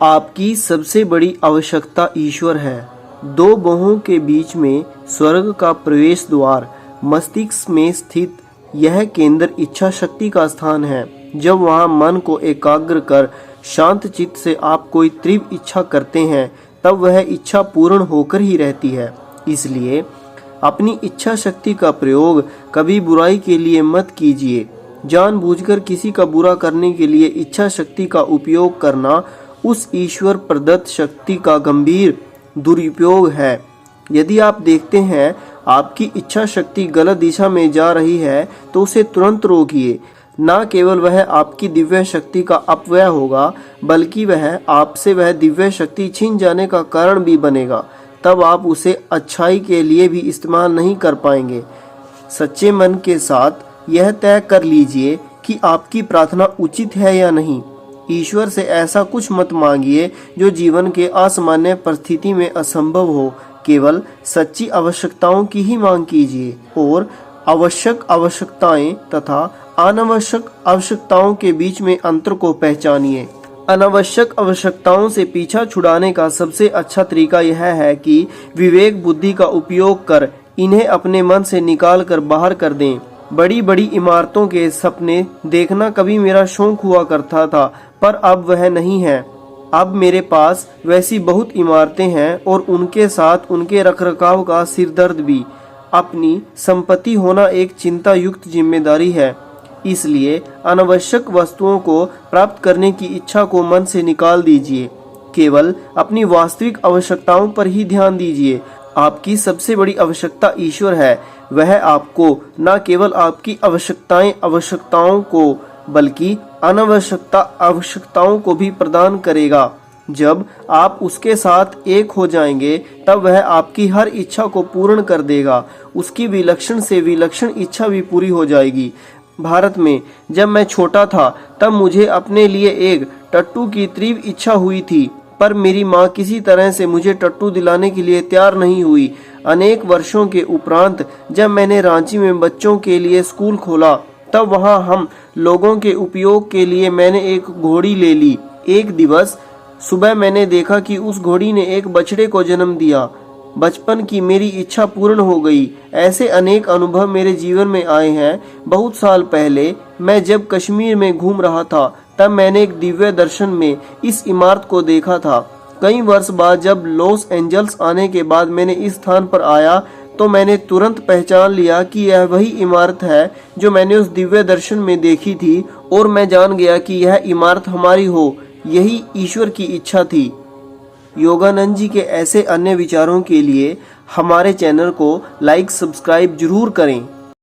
आपकी सबसे बड़ी आवश्यकता ईश्वर है। दो बाहों के बीच में स्वर्ग का प्रवेश द्वार, मस्तिष्क में स्थित यह केंद्र इच्छा शक्ति का स्थान है। जब वहाँ मन को एकाग्र कर शांत चित्त से आप कोई तीव्र इच्छा करते हैं, तब वह इच्छा पूर्ण होकर ही रहती है। इसलिए अपनी इच्छा शक्ति का प्रयोग कभी बुराई के लिए मत कीजिए। जानबूझकर किसी का बुरा करने के लिए इच्छा शक्ति का उपयोग करना उस ईश्वर प्रदत्त शक्ति का गंभीर दुरुपयोग है। यदि आप देखते हैं आपकी इच्छा शक्ति गलत दिशा में जा रही है, तो उसे तुरंत रोकिए। न केवल वह आपकी दिव्य शक्ति का अपव्यय होगा, बल्कि वह आपसे वह दिव्य शक्ति छीन जाने का कारण भी बनेगा। तब आप उसे अच्छाई के लिए भी इस्तेमाल नहीं कर पाएंगे। सच्चे मन के साथ यह तय कर लीजिए कि आपकी प्रार्थना उचित है या नहीं। ईश्वर से ऐसा कुछ मत मांगिए जो जीवन के असामान्य परिस्थिति में असंभव हो। केवल सच्ची आवश्यकताओं की ही मांग कीजिए और आवश्यक आवश्यकताएं तथा अनावश्यक आवश्यकताओं के बीच में अंतर को पहचानिए। अनावश्यक आवश्यकताओं से पीछा छुड़ाने का सबसे अच्छा तरीका यह है कि विवेक बुद्धि का उपयोग कर इन्हें अपने मन से निकाल कर बाहर कर दें। बड़ी बड़ी इमारतों के सपने देखना कभी मेरा शौक हुआ करता था, पर अब वह नहीं है। अब मेरे पास वैसी बहुत इमारतें हैं और उनके साथ उनके रखरखाव का सिरदर्द भी। अपनी संपत्ति होना एक चिंता युक्त जिम्मेदारी है। इसलिए अनावश्यक वस्तुओं को प्राप्त करने की इच्छा को मन से निकाल दीजिए। केवल अपनी वास्तविक आवश्यकताओं पर ही ध्यान दीजिए। आपकी सबसे बड़ी आवश्यकता ईश्वर है। वह आपको न केवल आपकी आवश्यकताओं को बल्कि अनावश्यकता आवश्यकताओं को भी प्रदान करेगा। जब आप उसके साथ एक हो जाएंगे, तब वह आपकी हर इच्छा को पूर्ण कर देगा। उसकी विलक्षण से विलक्षण इच्छा भी पूरी हो जाएगी। भारत में जब मैं छोटा था, तब मुझे अपने लिए एक टट्टू की तीव्र इच्छा हुई थी, पर मेरी माँ किसी तरह से मुझे टट्टू दिलाने के लिए तैयार नहीं हुई। अनेक वर्षों के उपरांत जब मैंने रांची में बच्चों के लिए स्कूल खोला, तब वहाँ हम लोगों के उपयोग के लिए मैंने एक घोड़ी ले ली। एक दिवस सुबह मैंने देखा कि उस घोड़ी ने एक बछड़े को जन्म दिया। बचपन की मेरी इच्छा पूर्ण हो गई। ऐसे अनेक अनुभव मेरे जीवन में आए हैं। बहुत साल पहले मैं जब कश्मीर में घूम रहा था, तब मैंने एक दिव्य दर्शन में इस इमारत को देखा था। कई वर्ष बाद जब लॉस एंजल्स आने के बाद मैंने इस स्थान पर आया, तो मैंने तुरंत पहचान लिया कि यह वही इमारत है जो मैंने उस दिव्य दर्शन में देखी थी, और मैं जान गया कि यह इमारत हमारी हो। यही ईश्वर की इच्छा थी। योगानंद जी के ऐसे अन्य विचारों के लिए हमारे चैनल को लाइक सब्सक्राइब जरूर करें।